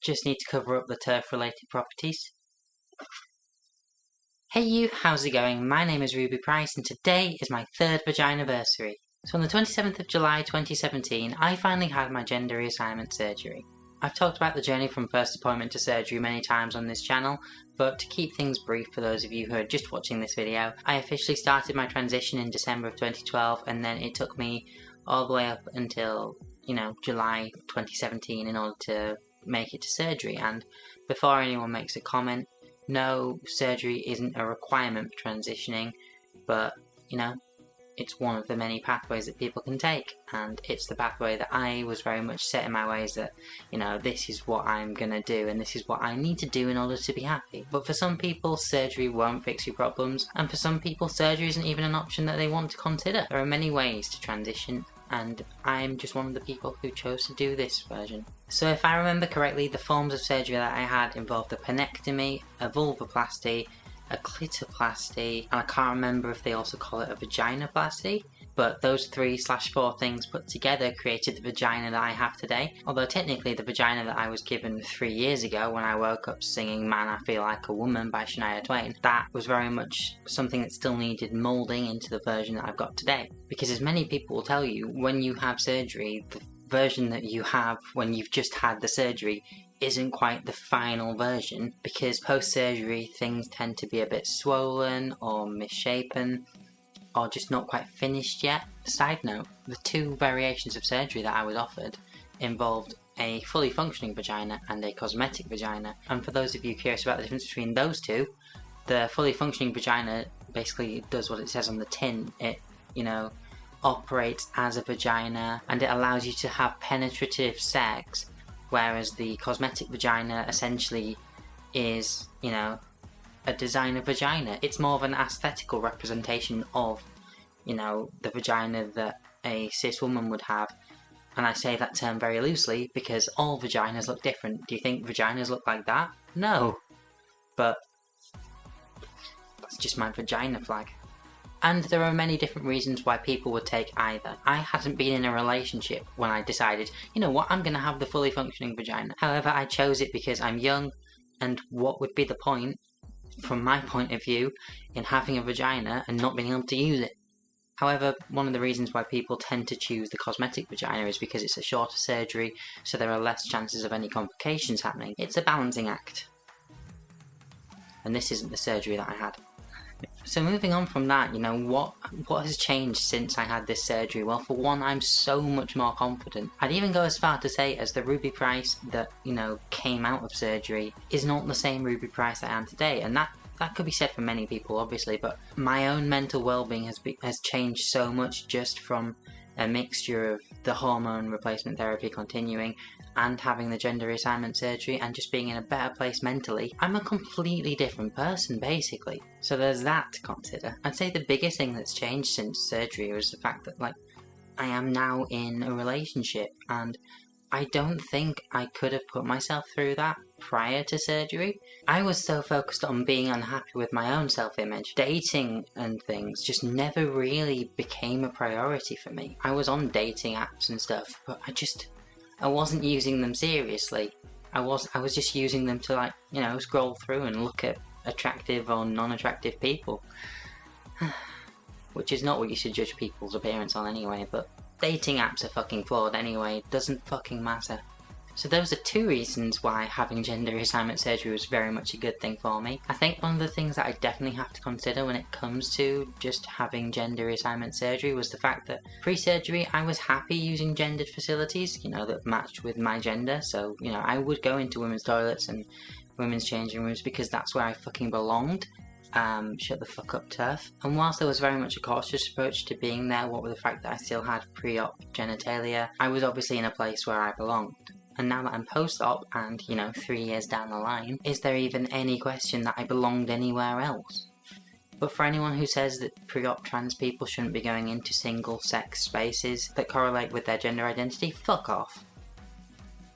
just need to cover up the turf-related properties. Hey you, how's it going? My name is Ruby Price and today is my 3rd vagina-versary. So on the 27th of July 2017, I finally had my gender reassignment surgery. I've talked about the journey from first appointment to surgery many times on this channel, but to keep things brief for those of you who are just watching this video, I officially started my transition in December of 2012 and then it took me all the way up until, July 2017 in order to make it to surgery. And before anyone makes a comment, no, surgery isn't a requirement for transitioning, but, it's one of the many pathways that people can take, and it's the pathway that I was very much set in my ways that, this is what I'm gonna do, and this is what I need to do in order to be happy. But for some people, surgery won't fix your problems, and for some people, surgery isn't even an option that they want to consider. There are many ways to transition, and I'm just one of the people who chose to do this version. So if I remember correctly, the forms of surgery that I had involved a penectomy, a vulvoplasty, a clitoplasty, and I can't remember if they also call it a vaginoplasty, but those 3/4 things put together created the vagina that I have today. Although technically the vagina that I was given 3 years ago when I woke up singing Man I Feel Like a Woman by Shania Twain, that was very much something that still needed moulding into the version that I've got today. Because as many people will tell you, when you have surgery, the version that you have when you've just had the surgery isn't quite the final version, because post-surgery things tend to be a bit swollen or misshapen or just not quite finished yet. Side note, the 2 variations of surgery that I was offered involved a fully functioning vagina and a cosmetic vagina, and for those of you curious about the difference between those two, the fully functioning vagina basically does what it says on the tin. It, operates as a vagina and it allows you to have penetrative sex, whereas the cosmetic vagina essentially is, a designer vagina. It's more of an aesthetical representation of, the vagina that a cis woman would have. And I say that term very loosely because all vaginas look different. Do you think vaginas look like that? No. But that's just my vagina flag. And there are many different reasons why people would take either. I hadn't been in a relationship when I decided, I'm going to have the fully functioning vagina. However, I chose it because I'm young, and what would be the point, from my point of view, in having a vagina and not being able to use it? However, one of the reasons why people tend to choose the cosmetic vagina is because it's a shorter surgery, so there are less chances of any complications happening. It's a balancing act. And this isn't the surgery that I had. So moving on from that, what has changed since I had this surgery? Well, for one, I'm so much more confident. I'd even go as far to say as the Ruby Price that, came out of surgery is not the same Ruby Price I am today, and that could be said for many people, obviously, but my own mental well-being has changed so much just from a mixture of the hormone replacement therapy continuing and having the gender reassignment surgery and just being in a better place mentally. I'm a completely different person, basically. So there's that to consider. I'd say the biggest thing that's changed since surgery was the fact that, I am now in a relationship, and I don't think I could have put myself through that prior to surgery. I was so focused on being unhappy with my own self-image. Dating and things just never really became a priority for me. I was on dating apps and stuff, but I wasn't using them seriously. I was just using them to scroll through and look at attractive or non-attractive people. Which is not what you should judge people's appearance on anyway, but dating apps are fucking flawed anyway, it doesn't fucking matter. So those are 2 reasons why having gender reassignment surgery was very much a good thing for me. I think one of the things that I definitely have to consider when it comes to just having gender reassignment surgery was the fact that pre-surgery I was happy using gendered facilities, that matched with my gender. So, I would go into women's toilets and women's changing rooms because that's where I fucking belonged. Shut the fuck up, turf. And whilst there was very much a cautious approach to being there, what with the fact that I still had pre-op genitalia, I was obviously in a place where I belonged. And now that I'm post-op and, 3 years down the line, is there even any question that I belonged anywhere else? But for anyone who says that pre-op trans people shouldn't be going into single-sex spaces that correlate with their gender identity, fuck off.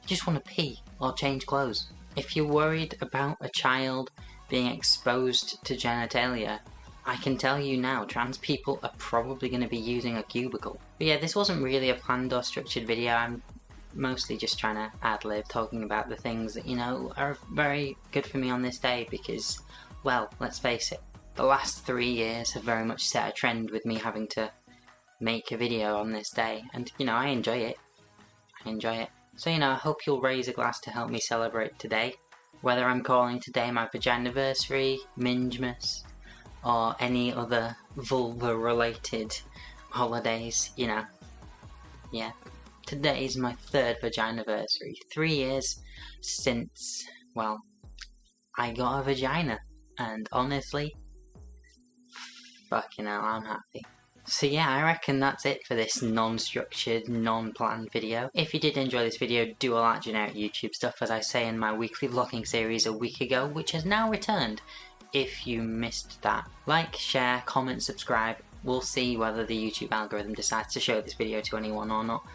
You just want to pee or change clothes. If you're worried about a child being exposed to genitalia, I can tell you now, trans people are probably going to be using a cubicle. But yeah, this wasn't really a planned or structured video. I'm mostly just trying to ad-lib, talking about the things that, you know, are very good for me on this day because, well, let's face it, the last 3 years have very much set a trend with me having to make a video on this day, and, you know, I enjoy it. So, you know, I hope you'll raise a glass to help me celebrate today, whether I'm calling today my vaginiversary, Mingemas, or any other vulva-related holidays, you know. Yeah. Today is my 3rd vaginiversary. 3 years since, well, I got a vagina. And honestly, fucking hell, I'm happy. So yeah, I reckon that's it for this non-structured, non-planned video. If you did enjoy this video, do all that generic YouTube stuff, as I say in my weekly vlogging series a week ago, which has now returned. If you missed that, like, share, comment, subscribe. We'll see whether the YouTube algorithm decides to show this video to anyone or not,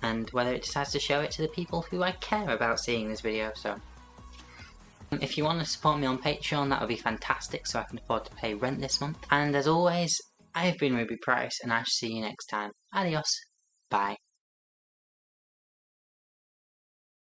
and whether it decides to show it to the people who I care about seeing this video. So if you want to support me on Patreon, that would be fantastic, so I can afford to pay rent this month. And as always, I've been Ruby Price, and I shall see you next time. Adios. Bye.